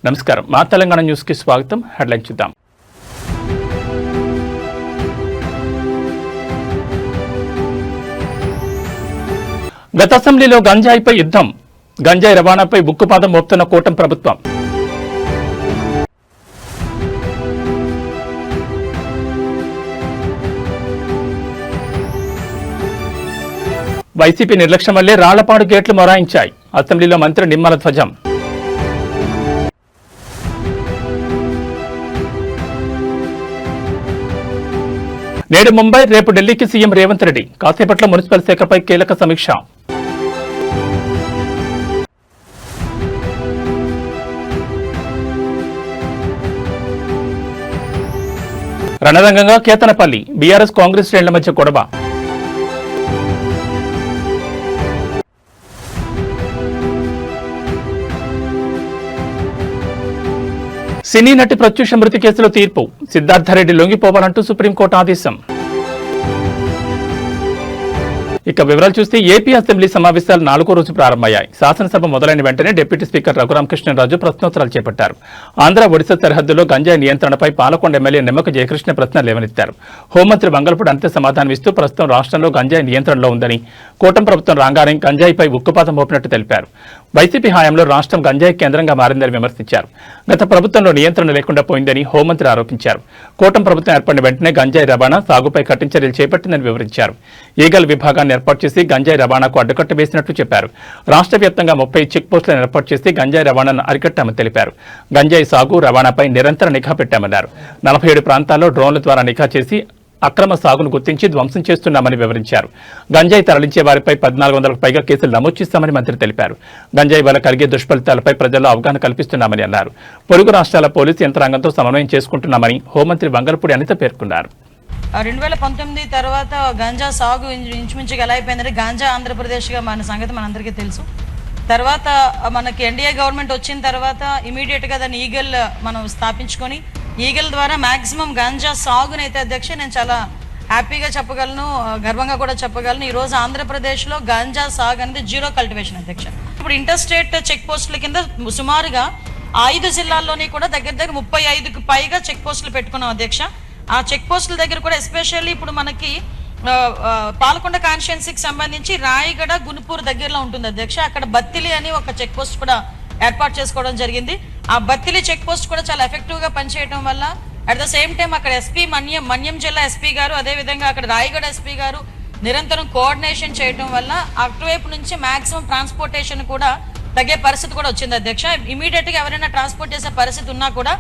నమస్కారం, మా తెలంగాణ న్యూస్ కి స్వాగతం. హెడ్లైన్ చూద్దాం. గత అసెంబ్లీలో గంజాయిపై యుద్ధం, గంజాయి రవాణాపై ఉక్కుపాదం మోపుతున్న కూటమి ప్రభుత్వం. వైసీపీ నిర్లక్ష్యం వల్లే రాళ్లపాడు గేట్లు మొరాయించాయి, అసెంబ్లీలో మంత్రి నిమ్మల ధ్వజం. నేడు ముంబై, రేపు ఢిల్లీకి సీఎం రేవంత్ రెడ్డి. కాసేపట్లో మున్సిపల్ శాఖపై కీలక సమీక్ష. రణరంగంగా కేతనపల్లి, బీఆర్ఎస్ కాంగ్రెస్ శ్రేణుల మధ్య గొడవ. సినీ నటి ప్రత్యూష మృతి కేసులో తీర్పు, సిద్ధార్థరెడ్డి లొంగిపోవాలంటూ సుప్రీంకోర్టు ఆదేశం. ఇక వివరాలు చూస్తే ఏపీ అసెంబ్లీ సమావేశాలు 4వ రోజు ప్రారంభమయ్యాయి. శాసనసభ మొదలైన వెంటనే డిప్యూటీ స్పీకర్ రఘురామకృష్ణరాజు ప్రశ్నోత్తరాలు చేపట్టారు. ఆంధ్ర ఒడిశా సరిహద్దులో గంజాయి నియంత్రణపై పాలకొండ ఎమ్మెల్యే నిమ్మక జయకృష్ణ ప్రశ్న లేవనెత్తారు. హోంమంత్రి వంగలపూడి అంతే సమాధానమిస్తూ ప్రస్తుతం రాష్ట్రంలో గంజాయి నియంత్రణలో ఉందని, కూటమి ప్రభుత్వం రాగానే గంజాయిపై ఉక్కుపాదం మోపినట్టు తెలిపారు. వైసీపీ హయాంలో రాష్ట్రం గంజాయి కేంద్రంగా మారిందని విమర్శించారు. గత ప్రభుత్వంలో నియంత్రణ లేకుండా పోయిందని హోంమంత్రి ఆరోపించారు. కూటమి ప్రభుత్వం ఏర్పడిన వెంటనే గంజాయి రవాణా, సాగుపై కఠిన చర్యలు చేపట్టిందని వివరించారు. ఈగల్ విభాగాన్ని ఏర్పాటు చేసి గంజాయి రవాణాకు అడ్డుకట్ట వేసినట్లు చెప్పారు. రాష్ట్ర వ్యాప్తంగా 30 చెక్ పోస్టులను ఏర్పాటు చేసి గంజాయి రవాణాను అరికట్టామని తెలిపారు. గంజాయి సాగు, రవాణాపై నిరంతర నిఘా పెట్టామన్నారు. 47 ప్రాంతాల్లో డ్రోన్ల ద్వారా నిఘా చేసి అక్రమ సాగును గుర్తించి ధ్వంసం చేస్తున్నామని వివరించారు. గంజాయి తరలించే వారిపై 1400కు పైగా కేసులు నమోదు చేస్తామని మంత్రి తెలిపారు. గంజాయి వల్ల కలిగే దుష్ఫలితాలపై ప్రజల్లో అవగాహన కల్పిస్తున్నామని అన్నారు. పొరుగు రాష్ట్రాల పోలీసు యంత్రాంగంతో సమన్వయం చేసుకుంటున్నామని హోంమంత్రి వంగలపూడి అనిత పేర్కొన్నారు. 2019 తర్వాత గంజా సాగు ఇంచుమించుగా ఎలా అయిపోయిందంటే, గంజా ఆంధ్రప్రదేశ్గా మన సంగతి మనందరికీ తెలుసు. తర్వాత మనకి ఎన్డీఏ గవర్నమెంట్ వచ్చిన తర్వాత ఇమీడియట్గా దాన్ని ఈగల్ మనం స్థాపించుకొని, ఈగల్ ద్వారా మ్యాక్సిమం గంజా సాగునైతే అధ్యక్ష నేను చాలా హ్యాపీగా చెప్పగలను, గర్వంగా కూడా చెప్పగలను. ఈరోజు ఆంధ్రప్రదేశ్లో గంజా సాగు అనేది జీరో కల్టివేషన్ అధ్యక్ష. ఇప్పుడు ఇంటర్ స్టేట్ చెక్ పోస్టుల కింద సుమారుగా 5 జిల్లాల్లోని కూడా దగ్గర 35కు పైగా చెక్ పోస్టులు పెట్టుకున్నాం అధ్యక్ష. ఆ చెక్ పోస్టుల దగ్గర కూడా ఎస్పెషల్లీ ఇప్పుడు మనకి పాలకొండ కాన్స్టిట్యుయెన్సీకి సంబంధించి రాయగడ, గునుపూర్ దగ్గరలో ఉంటుంది అధ్యక్ష. అక్కడ బత్తిలి అని ఒక చెక్ పోస్ట్ కూడా ఏర్పాటు చేసుకోవడం జరిగింది. ఆ బత్తిలి చెక్ పోస్ట్ కూడా చాలా ఎఫెక్టివ్గా పనిచేయడం వల్ల అట్ ద సేమ్ టైం అక్కడ ఎస్పీ మన్యం జిల్లా ఎస్పీ గారు, అదేవిధంగా అక్కడ రాయగడ ఎస్పీ గారు నిరంతరం కోఆర్డినేషన్ చేయడం వల్ల అటువైపు నుంచి మాక్సిమం ట్రాన్స్పోర్టేషన్ కూడా తగ్గే పరిస్థితి కూడా వచ్చింది అధ్యక్ష. ఇమీడియట్గా ఎవరైనా ట్రాన్స్పోర్ట్ చేసే పరిస్థితి ఉన్నా కూడా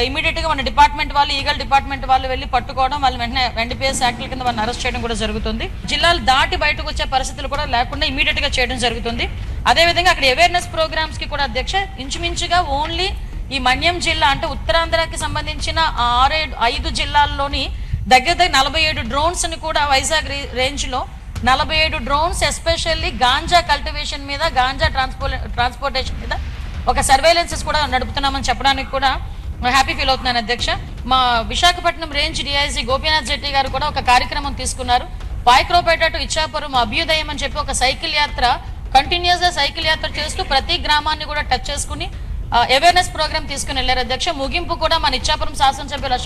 ఇమీడియట్గా మన డిపార్ట్మెంట్ వాళ్ళు, ఈగల్ డిపార్ట్మెంట్ వాళ్ళు వెళ్ళి పట్టుకోవడం, వాళ్ళు వెంటనే ఎన్డీపీఎస్ యాక్ట్ల కింద వాళ్ళని అరెస్ట్ చేయడం కూడా జరుగుతుంది. జిల్లాలు దాటి బయటకు వచ్చే పరిస్థితులు కూడా లేకుండా ఇమీడియట్గా చేయడం జరుగుతుంది. అదేవిధంగా అక్కడ అవేర్నెస్ ప్రోగ్రామ్స్ కి కూడా అధ్యక్ష ఇంచుమించుగా ఓన్లీ ఈ మన్యం జిల్లా అంటే ఉత్తరాంధ్రకి సంబంధించిన 5 జిల్లాల్లోని దగ్గర 47 డ్రోన్స్ ని కూడా వైజాగ్ రేంజ్ లో 47 డ్రోన్స్ ఎస్పెషల్లీ గాంజా కల్టివేషన్ మీద, గాంజా ట్రాన్స్పోర్టేషన్ మీద ఒక సర్వేలెన్సెస్ కూడా నడుపుతున్నామని చెప్పడానికి కూడా హ్యాపీ ఫీల్ అవుతున్నాను అధ్యక్ష. మా విశాఖపట్నం రేంజ్ డిఐజీ గోపీనాథ్ జెట్టి గారు కూడా ఒక కార్యక్రమం తీసుకున్నారు. పాయక్రోపేట టు ఇచ్చాపురం అభ్యుదయం అని చెప్పి ఒక సైకిల్ యాత్ర, కంటిన్యూస్ గా సైకిల్ యాత్ర చేస్తూ ప్రతి గ్రామాన్ని కూడా టచ్ చేసుకుని అవేర్నెస్ ప్రోగ్రామ్ తీసుకుని వెళ్లారు అధ్యక్ష. ముగింపు కూడా మన ఇచ్చాపురం శాసనసభ్యులు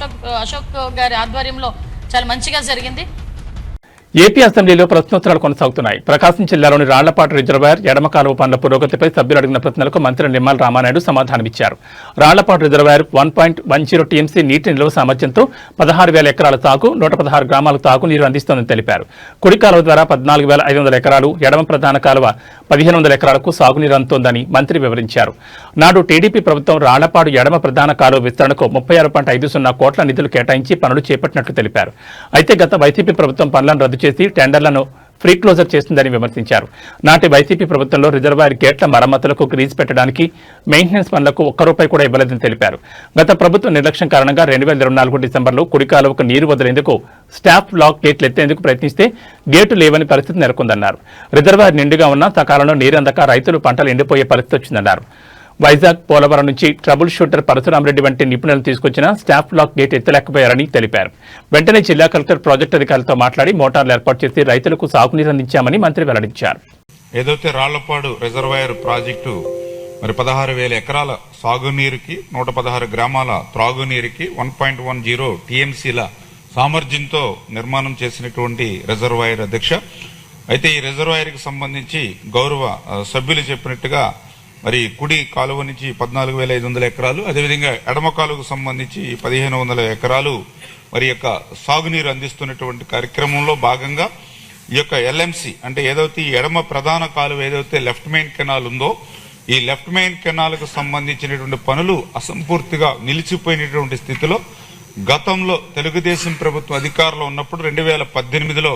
అశోక్ గారి ఆధ్వర్యంలో చాలా మంచిగా జరిగింది. ఏపీ అసెంబ్లీలో ప్రశ్నోత్తరాలు కొనసాగుతున్నాయి. ప్రకాశం జిల్లాలోని రాళ్లపాడు రిజర్వాయర్ ఎడమ కాలువ పనుల పురోగతిపై సభ్యులు అడిగిన ప్రశ్నలకు మంత్రి నిమ్మల రామానాయుడు సమాధానమిచ్చారు. రాళ్లపాడు రిజర్వాయర్ 1.10 టీఎంసీ నీటి నిల్వ సామర్థ్యంతో 16,000 ఎకరాల తాగు, 116 గ్రామాలకు తాగునీరు అందిస్తోందని తెలిపారు. కుడి కాలువ ద్వారా 14,500 ఎకరాలు, ఎడమ ప్రధాన కాలువ 1,500 ఎకరాలకు సాగునీరు అందుతోందని మంత్రి వివరించారు. నాడు టీడీపీ ప్రభుత్వం రాళ్లపాడు ఎడమ ప్రధాన కాలువ విస్తరణకు 36.50 కోట్ల నిధులు కేటాయించి పనులు చేపట్టినట్లు తెలిపారు. అయితే గత వైసీపీ ప్రభుత్వం పనులను రద్దు చేసి టెండర్లను ఫ్రీ క్లోజర్ చేస్తుందని విమర్శించారు. నాటి వైసీపీ ప్రభుత్వంలో రిజర్వాయర్ గేట్ల మరమ్మతులకు గ్రీజ్ పెట్టడానికి, మెయింటెనెన్స్ పనులకు ₹1 కూడా ఇవ్వలేదని తెలిపారు. గత ప్రభుత్వ నిర్లక్ష్యం కారణంగా 2024 డిసెంబర్లో కుడి కాలువకు నీరు వదిలేందుకు స్టాఫ్ లాక్ గేట్లు ఎత్తేందుకు ప్రయత్నిస్తే గేటు లేవని పరిస్థితి నెలకొందన్నారు. రిజర్వాయర్ నిండుగా ఉన్న సకాలంలో నీరందక రైతులు పంటలు ఎండిపోయే పరిస్థితి వచ్చిందన్నారు. వైజాగ్, పోలవరం నుంచి ట్రబుల్ షూటర్ పరశురామరెడ్డి వంటి నిపుణులను తీసుకొచ్చిన స్టాఫ్ లాక్ గేట్ ఎత్తలేకపోయారని తెలిపారు. వెంటనే జిల్లా కలెక్టర్ ప్రాజెక్టు అధికారులతో మాట్లాడి మోటార్లు ఏర్పాటు చేసి రైతులకు సాగునీరు అందించామని మంత్రి వెల్లడించారు. ఏదైతే రాళ్లపాడు రిజర్వాయర్ ప్రాజెక్టు మరి 16,000 ఎకరాల సాగునీరుకి 116 గ్రామాల త్రాగునీరుకి 1.10 టీఎంసీల సామర్థ్యంతో నిర్మాణం చేసినటువంటి రిజర్వాయర్ అధ్యక్ష. అయితే ఈ రిజర్వాయర్కి సంబంధించి గౌరవ సభ్యులు చెప్పినట్టుగా మరి కుడి కాలువ నుంచి 14,500 ఎకరాలు, అదేవిధంగా ఎడమ కాలువకు సంబంధించి 1,500 ఎకరాలు మరి యొక్క సాగునీరు అందిస్తున్నటువంటి కార్యక్రమంలో భాగంగా ఈ యొక్క ఎల్ఎంసి అంటే ఏదైతే ఈ ఎడమ ప్రధాన కాలువ ఏదైతే లెఫ్ట్ మెయిన్ కెనాల్ ఉందో ఈ లెఫ్ట్ మెయిన్ కెనాల్కు సంబంధించినటువంటి పనులు అసంపూర్తిగా నిలిచిపోయినటువంటి స్థితిలో గతంలో తెలుగుదేశం ప్రభుత్వం అధికారంలో ఉన్నప్పుడు 2018లో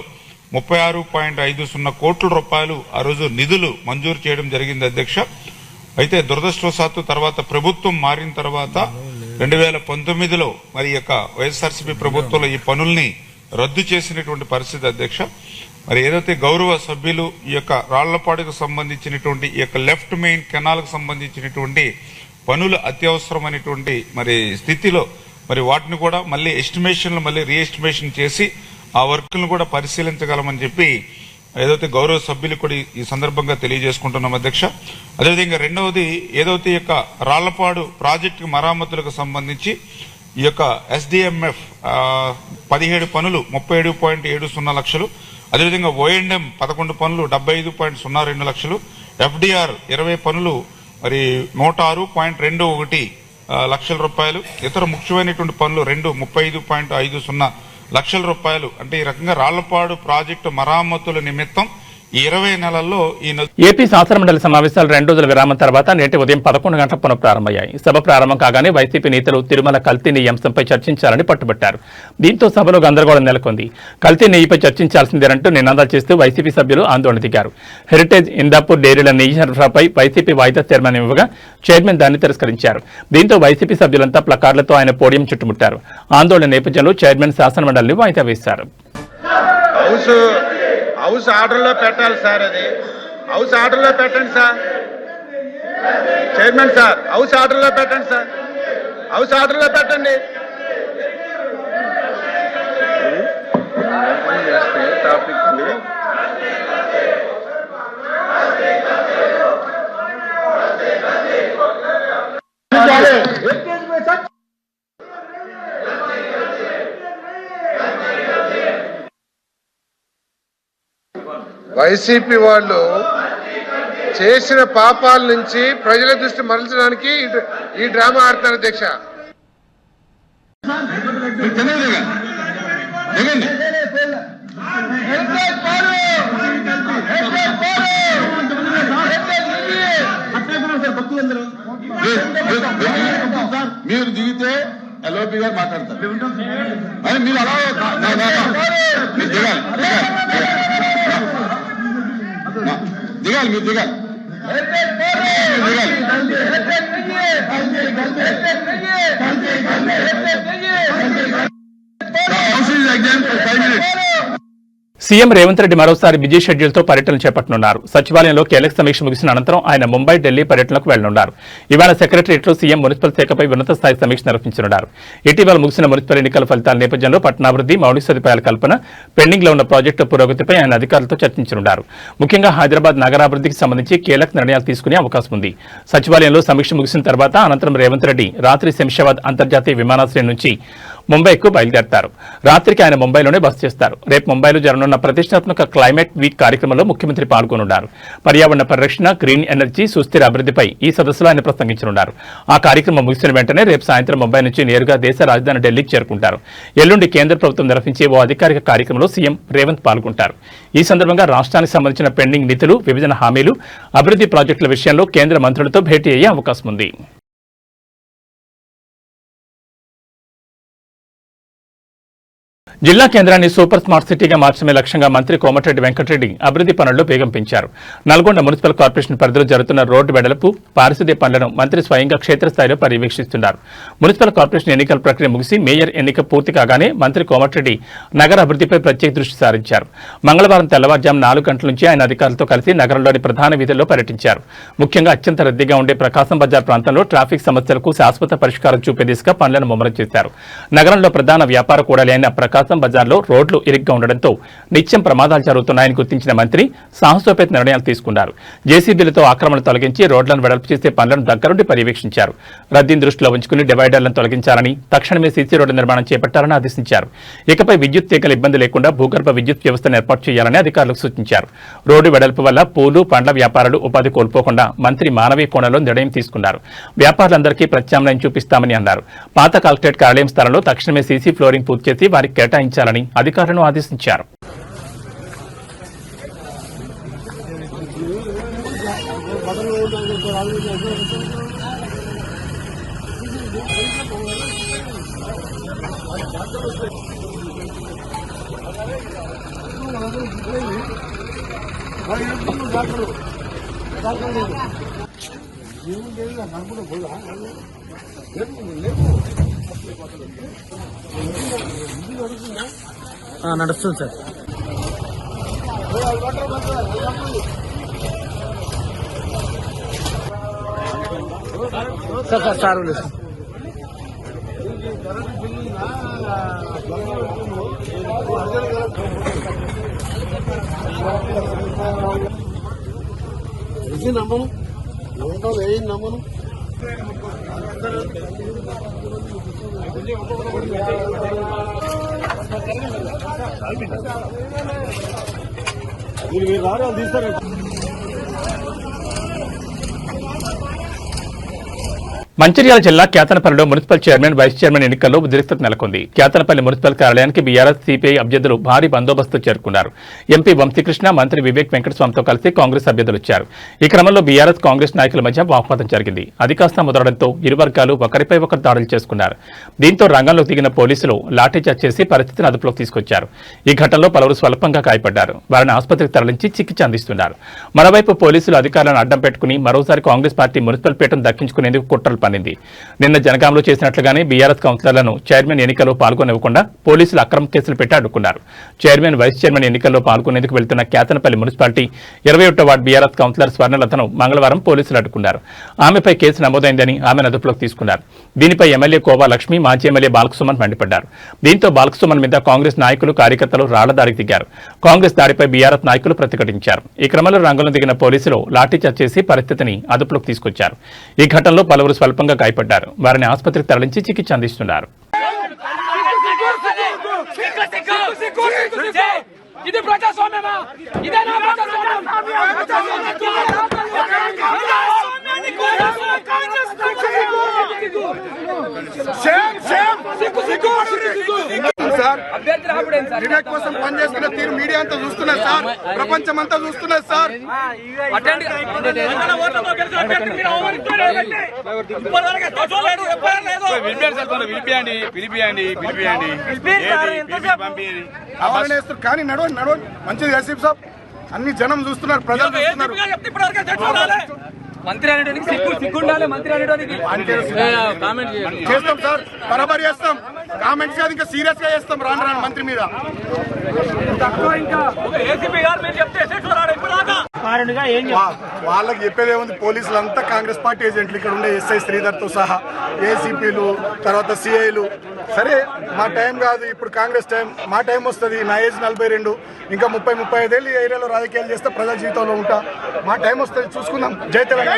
36.50 కోట్ల రూపాయలు ఆ రోజు నిధులు మంజూరు చేయడం జరిగింది అధ్యక్ష. అయితే దురదృష్టవశాత్తు తర్వాత ప్రభుత్వం మారిన తర్వాత 2019లో మరి యొక్క వైఎస్ఆర్సీపీ ప్రభుత్వంలో ఈ పనుల్ని రద్దు చేసినటువంటి పరిస్థితి అధ్యక్ష. మరి ఏదైతే గౌరవ సభ్యులు ఈ యొక్క రాళ్లపాడుకు సంబంధించినటువంటి ఈ యొక్క లెఫ్ట్ మెయిన్ కెనాల్కు సంబంధించినటువంటి పనులు అత్యవసరమైనటువంటి మరి స్థితిలో మరి వాటిని కూడా మళ్ళీ ఎస్టిమేషన్లు మళ్ళీ రీఎస్టిమేషన్ చేసి ఆ వర్క్లను కూడా పరిశీలించగలమని చెప్పి ఏదైతే గౌరవ సభ్యులు కూడా ఈ సందర్భంగా తెలియజేసుకుంటున్నాం అధ్యక్ష. అదేవిధంగా రెండవది ఏదైతే ఈ యొక్క రాళ్లపాడు ప్రాజెక్టు మరామతులకు సంబంధించి ఈ యొక్క ఎస్డిఎంఎఫ్ 17 పనులు 37.70 లక్షలు, అదేవిధంగా ఓఎండ్ఎం 11 పనులు 75.02 లక్షలు, ఎఫ్డిఆర్ 20 పనులు మరి 106.21 లక్షల రూపాయలు, ఇతర ముఖ్యమైనటువంటి పనులు 35.50 లక్షల రూపాయలు. అంటే ఈ రకంగా రాళ్లపాడు ప్రాజెక్టు మరామతుల నిమిత్తం ఈ 20 నెలల్లో ఏపీ శాసనమండలి సమావేశాలు 2 రోజుల విరామం తర్వాత నేటి ఉదయం 11 గంటల పునఃప్రారంభమయ్యాయి. సభ ప్రారంభం కాగానే వైసీపీ నేతలు తిరుమల కల్తీ నెయ్యి అంశంపై చర్చించాలని పట్టుబట్టారు. దీంతో సభలో గందరగోళం నెలకొంది. కల్తీ నెయ్యిపై చర్చించాల్సిందేనంటూ నినాదాలు చేస్తూ వైసీపీ సభ్యులు ఆందోళన దిగారు. హెరిటేజ్ ఇందాపూర్ డైరీల నెయ్యి సరఫరాపై వైసీపీ వాయిదా తీర్మానం ఇవ్వగా చైర్మన్ దాన్ని తిరస్కరించారు. దీంతో వైసీపీ సభ్యులంతా ప్లకార్డులతో ఆయన పోడియం చుట్టుముట్టారు. ఆందోళన నేపథ్యంలో చైర్మన్ శాసనమండలిని వాయిదా వేశారు. హౌస్ ఆర్డర్లో పెట్టాలి సార్, అది హౌస్ ఆర్డర్లో పెట్టండి సార్. చైర్మన్ సార్, హౌస్ ఆర్డర్లో పెట్టండి సార్, హౌస్ ఆర్డర్లో పెట్టండి. టాపిక్ వైసీపీ వాళ్ళు చేసిన పాపాల నుంచి ప్రజల దృష్టి మరల్చడానికి ఈ డ్రామా ఆడతారు అధ్యక్ష. మీరు దిగితే ఎల్ఓపి గారు మాట్లాడతారు, మీరు అలా దిగాలి, మీరు దిగాలి. సీఎం రేవంత్ రెడ్డి మరోసారి బిజీ షెడ్యూల్తో పర్యటన చేపట్టనున్నారు. సచివాలయంలో కీలక సమీక్ష ముగిసిన అనంతరం ఆయన ముంబై, ఢిల్లీ పర్యటనకు వెళ్లనున్నారు. ఇవాళ సెక్రటరియట్లో సీఎం మున్సిపల్ శాఖపై ఉన్నత స్థాయి సమీక్ష నిర్వహించనున్నారు. ఇటీవల ముగిసిన మున్సిపల్ ఎన్నికల ఫలితాల నేపథ్యంలో పట్టణాభివృద్ధి, మౌలిక సదుపాయాల కల్పన, పెండింగ్లో ఉన్న ప్రాజెక్టు పురోగతిపై ఆయన అధికారులతో చర్చించనున్నారు. ముఖ్యంగా హైదరాబాద్ నగరాభివృద్ధికి సంబంధించి కీలక నిర్ణయాలు తీసుకునే అవకాశం ఉంది. సచివాలయంలో సమీక్ష ముగిసిన తర్వాత అనంతరం రేవంత్ రెడ్డి రాత్రి శంషాబాద్ అంతర్జాతీయ విమానాశ్రయం నుంచి ముంబైకు బయలుదేరతారు. రాత్రికి ఆయన ముంబైలోనే బస చేస్తారు. రేపు ముంబైలో జరగనున్న ప్రతిష్టాత్మక క్లైమేట్ వీక్ కార్యక్రమంలో ముఖ్యమంత్రి పాల్గొనున్నారు. పర్యావరణ పరిరక్షణ, గ్రీన్ ఎనర్జీ, సుస్థిర అభివృద్ధిపై ఈ సదస్సులో ఆయన ప్రసంగించనున్నారు. ఆ కార్యక్రమం ముగిసిన వెంటనే రేపు సాయంత్రం ముంబై నుంచి నేరుగా దేశ రాజధాని ఢిల్లీకి చేరుకుంటారు. ఎల్లుండి కేంద్ర ప్రభుత్వం నిర్వహించే ఓ అధికారిక కార్యక్రమంలో సీఎం రేవంత్ పాల్గొంటారు. ఈ సందర్భంగా రాష్ట్రానికి సంబంధించిన పెండింగ్ నిధులు, విభజన హామీలు, అభివృద్ధి ప్రాజెక్టుల విషయంలో కేంద్ర మంత్రులతో భేటీ అయ్యే అవకాశం ఉంది. జిల్లా కేంద్రాన్ని సూపర్ స్మార్ట్ సిటీగా మార్చడమే లక్ష్యంగా మంత్రి కోమటిరెడ్డి వెంకటరెడ్డి అభివృద్ధి పనుల్లో వేగం పెంచారు. నల్గొండ మున్సిపల్ కార్పొరేషన్ పరిధిలో జరుగుతున్న రోడ్డు వెడల్పు, పారిశుద్ధ్య పనులను మంత్రి స్వయంగా క్షేత్రస్థాయిలో పర్యవేక్షిస్తున్నారు. మున్సిపల్ కార్పొరేషన్ ఎన్నికల ప్రక్రియ ముగిసి మేయర్ ఎన్నిక పూర్తి కాగానే మంత్రి కోమటిరెడ్డి నగర అభివృద్ధిపై ప్రత్యేక దృష్టి సారించారు. మంగళవారం తెల్లవారుజాము 4 గంటల నుంచి ఆయన అధికారులతో కలిసి నగరంలోని ప్రధాన వీధుల్లో పర్యటించారు. ముఖ్యంగా అత్యంత రద్దీగా ఉండే ప్రకాశం బజార్ ప్రాంతంలో ట్రాఫిక్ సమస్యలకు శాశ్వత పరిష్కారం చూపే దిశగా పనులను ముమ్మరం చేశారు. నగరంలో ప్రధాన వ్యాపార కూడలి అయిన ప్రకాశం ప్రకాశం బజార్లో రోడ్లు ఇరుగ్గా ఉండడంతో నిత్యం ప్రమాదాలు జరుగుతున్నాయని గుర్తించిన మంత్రి సాహసోపేత నిర్ణయాలు తీసుకున్నారు. జేసీబీలతో ఆక్రమణలు తొలగించి రోడ్లను వెడల్పు చేసే పనులను దగ్గరుండి పర్యవేక్షించారు. రద్దీని దృష్టిలో ఉంచుకుని డివైడర్లను తొలగించాలని, తక్షణమే సీసీ రోడ్డు నిర్మాణం చేపట్టాలని ఆదేశించారు. ఇకపై విద్యుత్ తీగల ఇబ్బంది లేకుండా భూగర్భ విద్యుత్ వ్యవస్థను ఏర్పాటు చేయాలని అధికారులకు సూచించారు. రోడ్డు వెడల్పు వల్ల పూలు, పండ్ల వ్యాపారులు ఉపాధి కోల్పోకుండా మంత్రి మానవీయ కోణంలో నిర్ణయం తీసుకున్నారు. వ్యాపారులందరికీ ప్రత్యామ్నాయం చూపిస్తామని అన్నారు. పాత కలెక్టరేట్ కార్యాలయం స్థలంలో తక్షణమే సీసీ ఫ్లోరింగ్ పూర్తి చేసి వారికి కేటాయించాలని అధికారులను ఆదేశించారు. నడుస్తుంది సార్ సార్ నమ్మను నమ్మను మీరు రారు తీస్తారు. మంచిర్యాల జిల్లా కేతనపల్లిలో మున్సిపల్ చైర్మన్, వైస్ చైర్మన్ ఎన్నికల్లో ఉద్రిక్తత నెలకొంది. కేతనపల్లి మున్సిపల్ కార్యాలయానికి బీఆర్ఎస్, సిపిఐ అభ్యర్థులు భారీ బందోబస్తు చేరుకున్నారు. ఎంపీ వంశీకృష్ణ, మంత్రి వివేక్ వెంకటస్వామితో కలిసి కాంగ్రెస్ అభ్యర్థులు వచ్చారు. ఈ క్రమంలో బీఆర్ఎస్, కాంగ్రెస్ నాయకుల మధ్య వాగ్వాదం జరిగింది. అది కాస్త ముదరడంతో ఇరు వర్గాలు ఒకరిపై ఒకరు దాడులు చేసుకున్నారు. దీంతో రంగంలోకి దిగిన పోలీసులు లాఠీచార్జ్ చేసి పరిస్థితిని అదుపులోకి తీసుకొచ్చారు. ఈ ఘటనలో పలువురు స్వల్పంగా గాయపడ్డారు. వారిని ఆసుపత్రికి తరలించి చికిత్స అందిస్తున్నారు. మరోవైపు పోలీసులు అధికారులను అడ్డం పెట్టుకుని మరోసారి కాంగ్రెస్ పార్టీ మున్సిపల్ పీఠం దక్కించుకునేందుకు కుట్రలు పన్నింది. నిన్న జనగాంలో చేసినట్లుగానే బీఆర్ఎస్ కౌన్సిలర్లను చైర్మన్ ఎన్నికల్లో పాల్గొనివ్వకుండా పోలీసులు అక్రమ కేసులు పెట్టి అడ్డుకున్నారు. చైర్మన్, వైస్ చైర్మన్ ఎన్నికల్లో పాల్గొనేందుకు వెళ్తున్న కేతనపల్లి మున్సిపాలిటీ 21వ వార్డు బీఆర్ఎస్ కౌన్సిలర్ స్వర్ణలతను మంగళవారం పోలీసులు అడ్డుకున్నారు. ఆమెపై కేసు నమోదైందని ఆమెను అదుపులోకి తీసుకున్నారు. దీనిపై ఎమ్మెల్యే కోవా లక్ష్మి, మాజీ ఎమ్మెల్యే బాలకసుమన్ మండిపడ్డారు. దీంతో బాలకసుమన్ మీద కాంగ్రెస్ నాయకులు, కార్యకర్తలు రాళ్లదారికి దిగారు. కాంగ్రెస్ దాడిపై బీఆర్ఎస్ నాయకులు ప్రతిఘటించారు. ఈ క్రమంలో రంగంలో దిగిన పోలీసులు లాఠీచార్జ్ చేసి పరిస్థితిని అదుపులోకి తీసుకొచ్చారు. ఈ ఘటనలో పలువురు స్వల్పంగా గాయపడ్డారు. వారిని ఆసుపత్రికి తరలించి చికిత్స అందిస్తున్నారు. ఇది ప్రజాస్వామ్యమా? ఇదేనా ప్రజాస్వామ్యం? వివేక్ కోసం పనిచేస్తున్న తీరు మీడియా అంతా చూస్తున్నారు సార్, ప్రపంచం అంతా చూస్తున్నారు సార్. కానీ నడవండి మంచిది ఏసీపీ సాబ్, అన్ని జనం చూస్తున్నారు, ప్రజలు చూస్తున్నారు. మంత్రి అనేడానికి సిగ్గు ఉండాలి. మంత్రి అనేడానికి చేస్తాం సార్, బరాబర్ చేస్తాం. కామెంట్స్ కాదు, ఇంకా సీరియస్ గా చేస్తాం రాను మంత్రి మీద. వాళ్ళకి చెప్పేది ఏముంది, పోలీసులు అంతా కాంగ్రెస్ పార్టీ ఏజెంట్లు, ఇక్కడ ఉండే ఎస్ఐ శ్రీధర్ తో సహా, ఏసీపీలు, తర్వాత సిఐలు. సరే మా టైం కాదు ఇప్పుడు, కాంగ్రెస్ టైం, మా టైం వస్తుంది. నా ఏజ్ 42, ఇంకా 30-35 ఏళ్ళు ఈ ఏరియాలో రాజకీయాలు చేస్తే ప్రజా జీవితంలో ఉంటా. మా టైం వస్తుంది, చూసుకుందాం. జై తెలంగాణ.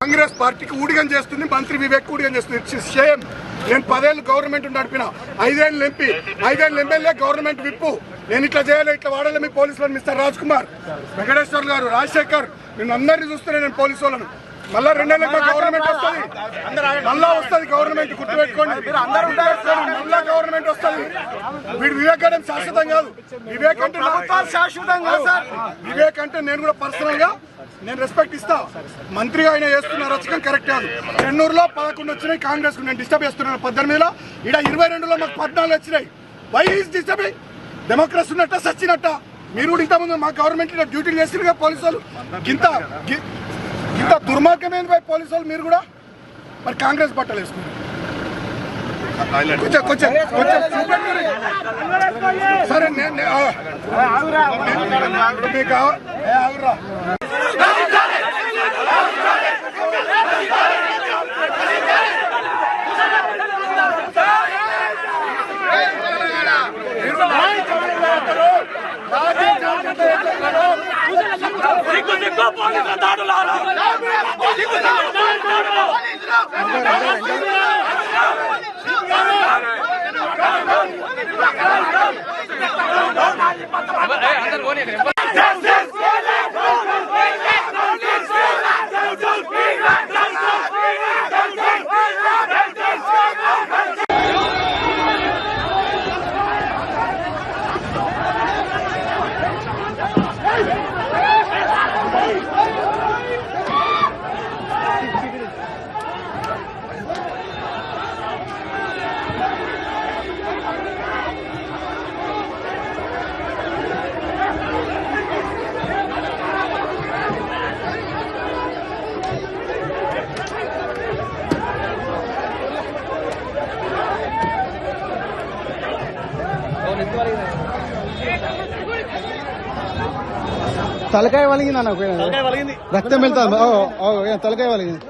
కాంగ్రెస్ పార్టీకి ఊడిగం చేస్తుంది మంత్రి వివేక్, ఊడిగం చేస్తుంది. షేమ్. నేను 10 ఏళ్ళు గవర్నమెంట్ నడిపిన, 5 ఏళ్ళు ఎంపీ, 5 ఏళ్ళు ఎమ్మెల్యే, గవర్నమెంట్ విప్పు. నేను ఇట్లా చేయాలి, ఇట్లా వాడాలి. మీ పోలీసులను మిస్టర్ రాజ్ కుమార్, వెంకటేశ్వర్ గారు, రాజశేఖర్, నేను అందరినీ చూస్తున్నాను. నేను పోలీసు వాళ్ళను మళ్ళా 2 ఏళ్ళకి గవర్నమెంట్ వస్తుంది, మళ్ళా వస్తుంది గవర్నమెంట్, గుర్తుపెట్టుకోండి. మళ్ళా గవర్నమెంట్ వస్తుంది. వీడు వివేక్ అంటే శాశ్వతం కాదు. వివేక్ అంటే శాశ్వతం కాదు సార్. వివేక్ అంటే నేను కూడా పర్సనల్ గా నేను రెస్పెక్ట్ ఇస్తా. మంత్రిగా ఆయన చేస్తున్న రచకం కరెక్ట్ కాదు. చెన్నూరులో 11 వచ్చినాయి కాంగ్రెస్ కు, నేను డిస్టర్బ్ చేస్తున్నాను 18లో. ఇక్కడ 22లో మాకు 14 వచ్చినాయి. Why is disturbing? డెమోక్రసీ ఉన్నట్ట సచ్చినట్ట? మీరు కూడా ఇంతకుముందు మా గవర్నమెంట్ డ్యూటీలు చేసిరుగా పోలీసు వాళ్ళు. ఇంత దుర్మార్గమైన పోలీసు వాళ్ళు మీరు కూడా మరి కాంగ్రెస్ బట్టలు వేసుకున్నారు. కొంచెం సరే మీకు తలకాయ వలిగింది అన్న రక్తం వెళ్తాను తలకాయ వలిగింది.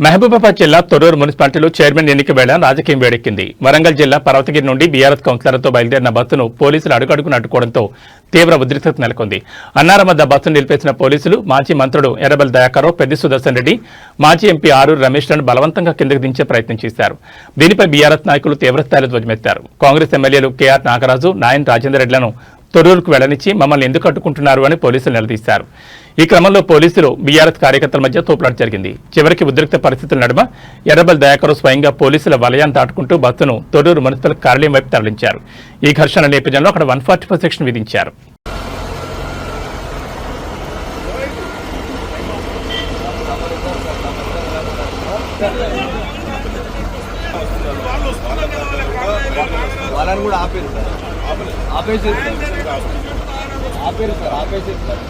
మహబూబాబాద్ జిల్లా తొర్రూరు మున్సిపాలిటీలో చైర్మన్ ఎన్నిక వేళ రాజకీయం వేడెక్కింది. వరంగల్ జిల్లా పర్వతగిరి నుండి బీఆర్ఎస్ కౌన్సిలర్లతో బయలుదేరిన బస్సును పోలీసులు అడుగడుగున అడ్డుకోవడంతో తీవ్ర ఉద్రిక్తత నెలకొంది. అన్నారం వద్ద బస్సును నిలిపేసిన పోలీసులు మాజీ మంత్రుడు ఎర్రబెల్లి దయాకర్రావు, పెద్ది సుదర్శన్ రెడ్డి, మాజీ ఎంపీ ఆరూరు రమేష్లను బలవంతంగా కిందకు దించే ప్రయత్నం చేశారు. దీనిపై బీఆర్ఎస్ నాయకులు తీవ్రస్థాయిలో ధ్వజమెత్తారు. కాంగ్రెస్ ఎమ్మెల్యేలు కేఆర్ నాగరాజు, నాయన్ రాజేందర్ రెడ్లను తొర్రూరుకు వెళ్లనిచ్చి మమ్మల్ని ఎందుకు అడ్డుకుంటున్నారు అని పోలీసులు నిలదీశారు. ఈ క్రమంలో పోలీసులు బీఆర్ఎస్ కార్యకర్తల మధ్య తోపులాట జరిగింది. చివరికి ఉద్రిక్త పరిస్థితుల నడుమ ఎర్రబెల్లి దయాకర్రావు స్వయంగా పోలీసుల వలయాన్ని దాటుకుంటూ బస్సును తొర్రూరు మున్సిపల్ కార్యాలయం వైపు తరలించారు. ఈ ఘర్షణ నేపథ్యంలో అక్కడ 144 సెక్షన్ విధించారు. వాళ్ళని కూడా ఆపేరు సార్, ఆపేసారు సార్.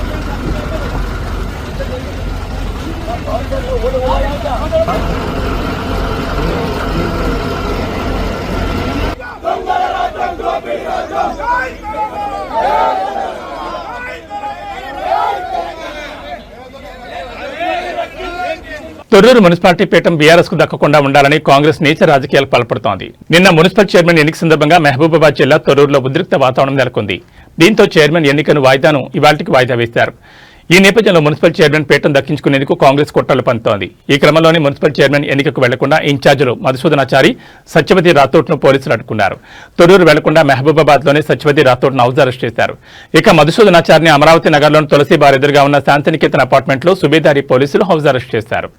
తొర్రూరు మున్సిపాలిటీ పీఠం బీఆర్ఎస్ కు దక్కకుండా ఉండాలని కాంగ్రెస్ నీచ రాజకీయాలకు పాల్పడుతోంది. నిన్న మున్సిపల్ చైర్మన్ ఎన్నిక సందర్భంగా మహబూబాబాద్ జిల్లా తొర్రూరులో ఉద్రిక్త వాతావరణం నెలకొంది. దీంతో చైర్మన్ ఎన్నికను ఇవాళకి వాయిదా వేశారు. ఈ నేపథ్యంలో మున్సిపల్ చైర్మన్ పీఠం దక్కించుకునేందుకు కాంగ్రెస్ కుట్రలు పంతోంది. ఈ క్రమంలోనే మున్సిపల్ చైర్మన్ ఎన్నికకు వెళ్లకుండా ఇన్ఛార్జీలు మధుసూదనాచారి, సత్యవతి రాథోడ్ను పోలీసులు అడ్డుకున్నారు. తొర్రూరు వెళ్లకుండా మహబూబాబాద్లోనే సత్యవతి రాథోడ్ను హౌస్ అరెస్ట్ చేశారు. ఇక మధుసూదనాచారిని అమరావతి నగర్లోని తులసి బార్ ఎదురుగా ఉన్న శాంతినికేతన్ అపార్ట్మెంట్లో సుబేదారి పోలీసులు హౌస్ అరెస్ట్ చేశారు.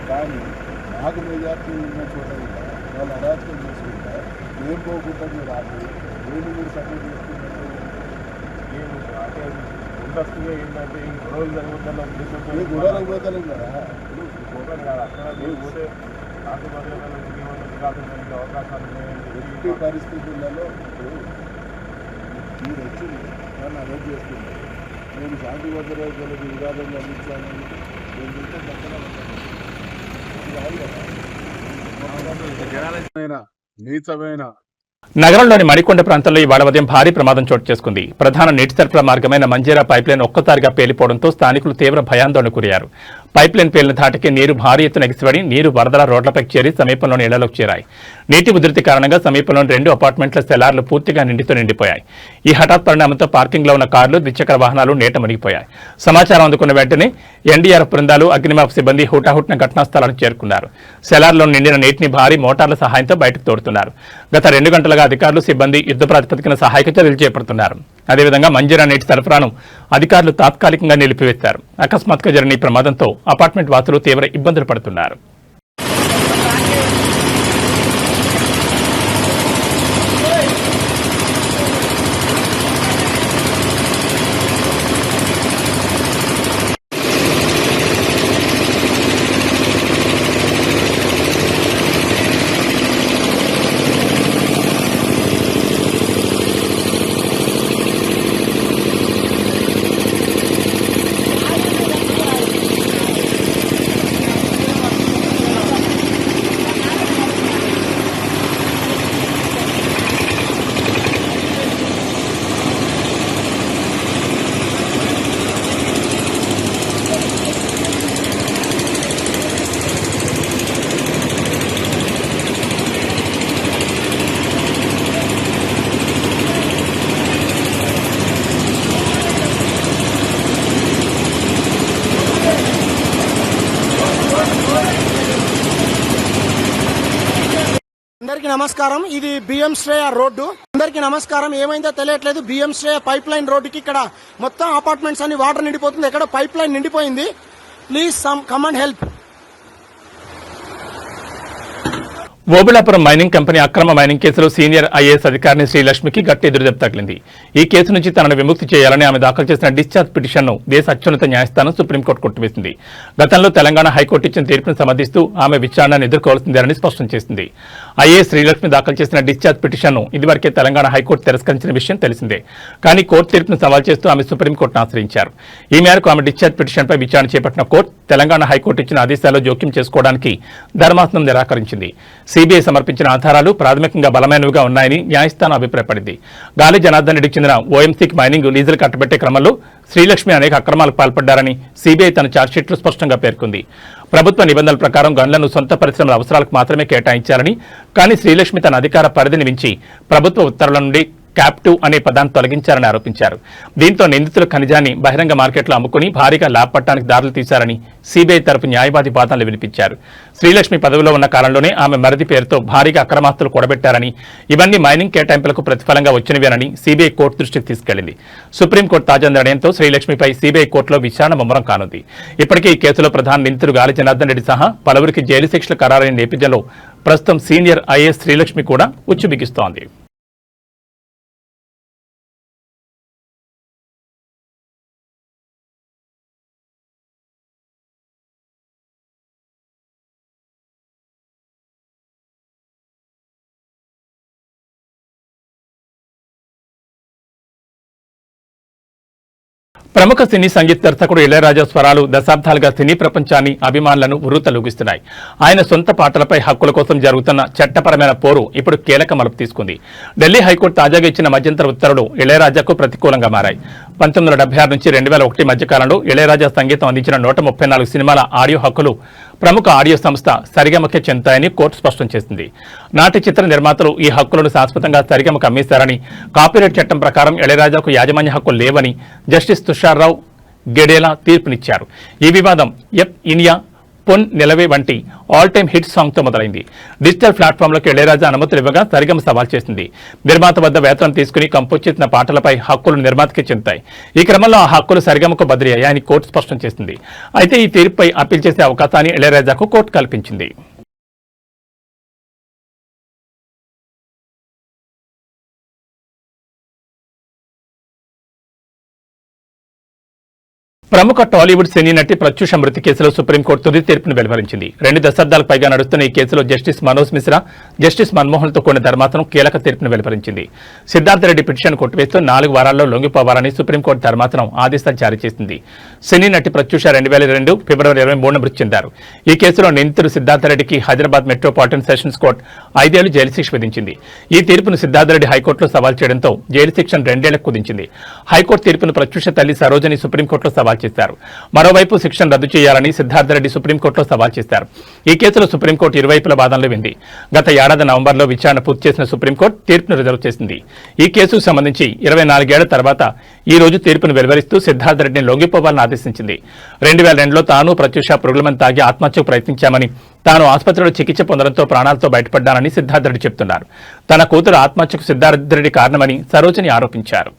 కానీ నాకు మెజార్టీ ఉన్న చోట వాళ్ళు అరాచకం చేసుకుంటా ఏం పోకుండా మీరు ఆపి నేను మీరు సపోర్ట్ చేసుకున్నట్టు నేను అంటే ముందస్తుగా ఏంటంటే ఈ గొడవలు జరుగుతున్న గొడవలు పోతలేం కదా పోతాను కాదు అక్కడ మీరు పోతే శాంతి భద్రతలకు కాకుండా అవకాశాలు ఎట్టి పరిస్థితులలో మీరు వచ్చి నన్ను అరెస్ట్ చేస్తున్నారు. నేను శాంతి భద్రతలకు వివాదం అందించాలని నేను చూస్తే నీచమైన నగరంలోని మణికొండ ప్రాంతంలో ఇవాళ ఉదయం భారీ ప్రమాదం చోటు చేసుకుంది. ప్రధాన నీటి సరఫరా మార్గమైన మంజీరా పైప్లైన్ ఒక్కసారిగా పేలిపోవడంతో స్థానికులు తీవ్ర భయాందోళనకు గురయ్యారు. పైప్లైన్ పేలిన ధాటికి నీరు భారీ ఎత్తున ఎగిసిపడి నీరు వరదల రోడ్లపై చేరి సమీపంలోని ఇళ్లలోకి చేరాయి. నీటి ఉధృతి కారణంగా సమీపంలోని 2 అపార్ట్మెంట్ల సెలార్లు పూర్తిగా నిండిపోయాయి. ఈ హఠాత్ పరిణామంతో పార్కింగ్లో ఉన్న కార్లు, ద్విచక్ర వాహనాలు నీట మునిగిపోయాయి. సమాచారం అందుకున్న వెంటనే ఎన్డీఆర్ఎఫ్ బృందాలు, అగ్నిమాపక సిబ్బంది హుటాహుటిన ఘటనా స్థలానికి చేరుకున్నారు. సెలార్లో నిండిన నీటిని భారీ మోటార్ల సహాయంతో బయటకు తోడుతున్నారు. గత 2 గంటలుగా అధికారులు, సిబ్బంది యుద్ధ ప్రాతిపదికన సహాయక చర్యలు చేపడుతున్నారు. అదేవిధంగా మంజీరా నీటి సరఫరాను అధికారులు తాత్కాలికంగా నిలిపివేశారు. అకస్మాత్తుగా జరిగిన ఈ ప్రమాదంతో అపార్ట్మెంట్ వాసులు తీవ్ర ఇబ్బందులు పడుతున్నారు. అందరికీ నమస్కారం. ఇది బిఎం శ్రేయ రోడ్డు. అందరికీ నమస్కారం. ఏమైందో తెలియట్లేదు. బిఎం శ్రేయ పైప్ లైన్ రోడ్డుకి ఇక్కడ మొత్తం అపార్ట్మెంట్స్ అన్ని వాటర్ నిండిపోతుంది. ఎక్కడ పైప్ లైన్ నిండిపోయింది. Please come and help. Obulapuram mining company అక్రమ మైనింగ్ కేసులో సీనియర్ ఐఏఎస్ అధికారిని శ్రీలక్ష్మికి గట్టి ఎదురుదెబ్బ తగిలింది. ఈ కేసు నుంచి తనను విముక్తి చేయాలని ఆమె దాఖలు చేసిన డిశ్చార్జ్ పిటిషన్ను దేశ అత్యున్నత న్యాయస్థానం సుప్రీంకోర్టు కొట్టివేసింది. గతంలో తెలంగాణ హైకోర్టు ఇచ్చిన తీర్పును సమర్థిస్తూ ఆమె విచారణను ఎదుర్కోవాల్సిందేనని స్పష్టం చేసింది. ఐఏఎస్ శ్రీలక్ష్మి దాఖలు చేసిన డిశ్చార్జ్ పిటిషన్ను ఇదివరకే తెలంగాణ హైకోర్టు తిరస్కరించిన విషయం తెలిసిందే. కానీ కోర్టు తీర్పును సవాల్ చేస్తూ ఆమె సుప్రీంకోర్టును ఆశ్రయించారు. ఈ మేరకు ఆమె డిశ్చార్జ్ పిటిషన్పై విచారణ చేపట్టిన కోర్టు తెలంగాణ హైకోర్టు ఇచ్చిన ఆదేశాల్లో జోక్యం చేసుకోవడానికి ధర్మాసనం నిరాకరించింది. సిబిఐ సమర్పించిన ఆధారాలు ప్రాథమికంగా బలమైనవిగా ఉన్నాయని న్యాయస్థానం అభిప్రాయపడింది. గాలి జనార్దన్ రెడ్డికి చెందిన ఓఎంసీకి మైనింగ్ లీజులు కట్టబెట్టే క్రమంలో శ్రీలక్ష్మి అనేక అక్రమాలకు పాల్పడ్డారని సిబిఐ తన ఛార్జ్షీట్లో స్పష్టంగా పేర్కొంది. ప్రభుత్వ నిబంధనల ప్రకారం గనులను సొంత పరిశ్రమల అవసరాలకు మాత్రమే కేటాయించాలని, కానీ శ్రీలక్ష్మి తన అధికార పరిధిని మించి ప్రభుత్వ ఉత్తర్వుల నుండి క్యాప్ 2 అనే పదాన్ని తొలగించారని ఆరోపించారు. దీంతో నిందితులు ఖనిజాన్ని బహిరంగ మార్కెట్లో అమ్ముకుని భారీగా లాభ పట్టానికి దారులు తీశారని సిబిఐ తరపు న్యాయవాది వాదనలు వినిపించారు. శ్రీలక్ష్మి పదవిలో ఉన్న కాలంలోనే ఆమె మరిది పేరుతో భారీగా అక్రమాస్తులు కూడబెట్టారని, ఇవన్నీ మైనింగ్ కేటాయింపులకు ప్రతిఫలంగా వచ్చినవేనని సిబిఐ కోర్టు దృష్టికి తీసుకెళ్లింది. సుప్రీంకోర్టు తాజా నిర్ణయంతో శ్రీలక్ష్మిపై సిబిఐ కోర్టులో విచారణ ముమ్మరం కానుంది. ఇప్పటికే ఈ కేసులో ప్రధాన నిందితుడు గాలి జనార్దన్ రెడ్డి సహా పలువురికి జైలు శిక్షలు ఖరారైన నేపథ్యంలో ప్రస్తుతం సీనియర్ ఐఏఎస్ శ్రీలక్ష్మి కూడా ఉచ్చు బిగిస్తోంది. ప్రముఖ సినీ సంగీత దర్శకుడు ఇళయరాజా స్వరాలు దశాబ్దాలుగా సినీ ప్రపంచాన్ని అభిమానులను ఉర్రూతలూగిస్తున్నాయి. ఆయన సొంత పాటలపై హక్కుల కోసం జరుగుతున్న చట్టపరమైన పోరు ఇప్పుడు కీలక మలుపు తీసుకుంది. ఢిల్లీ హైకోర్టు తాజాగా ఇచ్చిన మధ్యంతర ఉత్తర్వులు ఇళయరాజాకు ప్రతికూలంగా మారాయి. 1976 నుంచి 2001 మధ్యకాలంలో ఇళయరాజా సంగీతం అందించిన 134 సినిమాల ఆడియో హక్కులు ప్రముఖ ఆడియో సంస్థ సరిగమకే చెందుతాయని కోర్టు స్పష్టం చేసింది. నాటి చిత్ర నిర్మాతలు ఈ హక్కులను శాశ్వతంగా సరిగమకు అమ్మేశారని, కాపీరైట్ చట్టం ప్రకారం ఇళయరాజాకు యాజమాన్య హక్కులు లేవని జస్టిస్ తుషార్రావు గెడేలా తీర్పునిచ్చారు. ఈ వివాదం ఎప్ ఇనియా, పొన్ నిలవే వంటి ఆల్ టైమ్ హిట్ సాంగ్తో మొదలైంది. డిజిటల్ ప్లాట్ఫామ్లకు ఇళయరాజా అనుమతులు ఇవ్వగా సరిగమ సవాల్ చేసింది. నిర్మాత వద్ద వేతనం తీసుకుని కంపోజ్ చేసిన పాటలపై హక్కులు నిర్మాతకే చెందుతాయి. ఈ క్రమంలో ఆ హక్కులు సరిగమకు బదిలీ అయ్యాయని కోర్టు స్పష్టం చేసింది. అయితే ఈ తీర్పుపై అప్పీల్ చేసే అవకాశాన్ని ఇళయరాజాకు కోర్టు కల్పించింది. ప్రముఖ టాలీవుడ్ సినీ నటి ప్రత్యూష మృతి కేసులో సుప్రీంకోర్టు తుది తీర్పును వెలువరించింది. 2 దశాబ్దాలకు పైగా నడుస్తున్న ఈ కేసులో జస్టిస్ మనోజ్ మిశ్రా, జస్టిస్ మన్మోహన్తో కూడిన ధర్మాసనం కీలక తీర్పును వెలువరించింది. సిద్ధార్థరెడ్డి పిటిషన్ కొట్టివేస్తూ 4 వారాల్లో లొంగిపోవాలని సుప్రీంకోర్టు ధర్మాసనం ఆదేశాలు జారీ చేసింది. సినీ నటి ప్రత్యూష 2002 ఫిబ్రవరి 23 మృతి చెందారు. ఈ కేసులో నిందితుడు సిద్ధార్థరెడ్డికి హైదరాబాద్ మెట్రోపాలిటన్ సెషన్స్ కోర్టు 5 ఏళ్లు జైలు శిక్ష విధించింది. ఈ తీర్పును సిద్ధార్థరెడ్డి హైకోర్టులో సవాల్ చేయడంతో జైలు శిక్షను 2 ఏళ్లకు కుదించింది. హైకోర్టు తీర్పును ప్రత్యూష తల్లి సరోజని సుప్రీంకోర్టులో సవాల్ చేశారు. మరోవైపు శిక్షను రద్దు చేయాలని సిద్ధార్థరెడ్డి సుప్రీంకోర్టులో సవాల్ చేశారు. ఈ కేసులో సుప్రీంకోర్టు ఇరువైపుల వాదనలు వింది. గత ఏడాది నవంబర్లో విచారణ పూర్తి చేసిన సుప్రీంకోర్టు తీర్పును రిజర్వ్ చేసింది. ఈ కేసుకు సంబంధించి 24 ఏళ్ల తర్వాత ఈ రోజు తీర్పును వెలువరిస్తూ సిద్ధార్థరెడ్డిని లొంగిపోవాలని ఆదేశించింది. 2002లో తాను ప్రత్యూష పురుగులమని తాగి ఆత్మహత్యకు ప్రయత్నించామని, తాను ఆసుపత్రిలో చికిత్స పొందడంతో ప్రాణాలతో బయటపడ్డానని సిద్ధార్థరెడ్డి చెబుతున్నారు. తన కూతురు ఆత్మహత్యకు సిద్ధార్థరెడ్డి కారణమని సరోజిని ఆరోపించారు.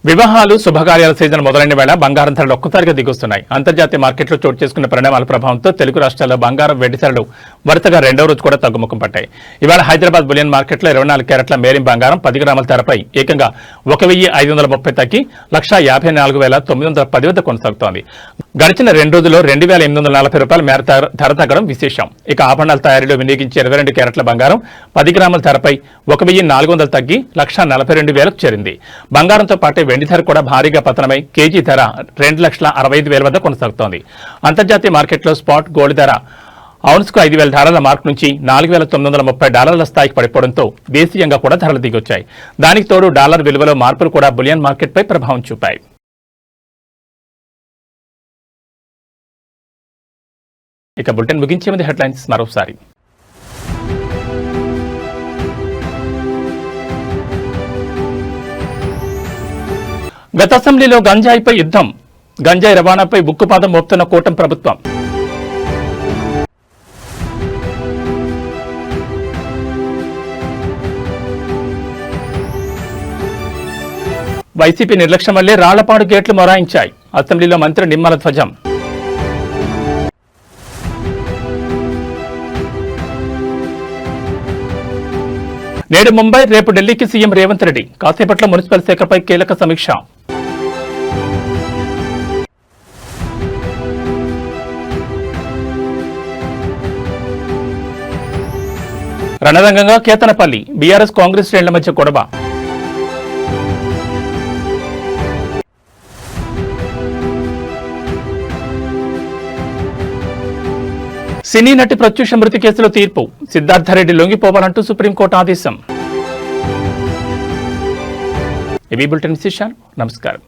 వివాహాలు, శుభకార్యాల సీజన్ మొదలైన వేళ బంగారం ధరలు ఒక్కసారిగా దిగొస్తున్నాయి. అంతర్జాతీయ మార్కెట్లో చోటు చేసుకున్న పరిణామాల ప్రభావంతో తెలుగు రాష్ట్రాల్లో బంగారం వెండి ధరలు వరుసగా 2వ రోజు కూడా తగ్గుముఖం పట్టాయి. ఇవాళ హైదరాబాద్ బులియన్ మార్కెట్లో 24 క్యారెట్ల మేలిం బంగారం 10 గ్రాముల ధరపై ఏకంగా 1530 తగ్గి 1,54,910 వద్ద కొనసాగుతోంది. గడిచిన 2 రోజుల్లో 2,840 రూపాయల మేర ధర తగ్గడం విశేషం. ఇక ఆభరణాల తయారీలో వినియోగించే 22 క్యారెట్ల బంగారం 10 గ్రాముల ధరపై 1,400 తగ్గి 1,42,000కు చేరింది. బంగారంతో పాటే వెండి ధర కూడా భారీగా పతనమై కేజీ ధర 2,65,000 వద్ద కొనసాగుతోంది. అంతర్జాతీయ మార్కెట్లో స్పాట్ గోల్డ్ ధర ఔన్స్కు 5,000 డాలర్ల మార్క్ నుంచి 4,930 డాలర్ల స్థాయికి పడిపోవడంతో దేశీయంగా కూడా ధరలు దిగొచ్చాయి. దానికి తోడు డాలర్ విలువలో మార్పులు కూడా బులియన్ మార్కెట్పై ప్రభావం చూపాయి. ఇక బులెటిన్ ముగించే ముందు హెడ్లైన్స్ మరోసారి. గత అసెంబ్లీలో గంజాయిపై యుద్ధం, గంజాయి రవాణాపై ఉక్కుపాదం మోపుతున్న కూటమి ప్రభుత్వం. వైసీపీ నిర్లక్ష్యం వల్లే రాళ్లపాడు గేట్లు మొరాయించాయి, అసెంబ్లీలో మంత్రి నిమ్మల ధ్వజం. నేడు ముంబై, రేపు ఢిల్లీకి సీఎం రేవంత్ రెడ్డి. కాసేపట్లో మున్సిపల్ శాఖపై కీలక సమీక్ష. రణరంగంగా కేతనపల్లి, బీఆర్ఎస్ కాంగ్రెస్ శ్రేణుల మధ్య గొడవ. సినీ నటి ప్రత్యూష మృతి కేసులో తీర్పు, సిద్ధార్థరెడ్డి లొంగిపోవాలంటూ సుప్రీంకోర్టు ఆదేశం. ఇవి బులెటిన్ విశేషాలు. నమస్కారం.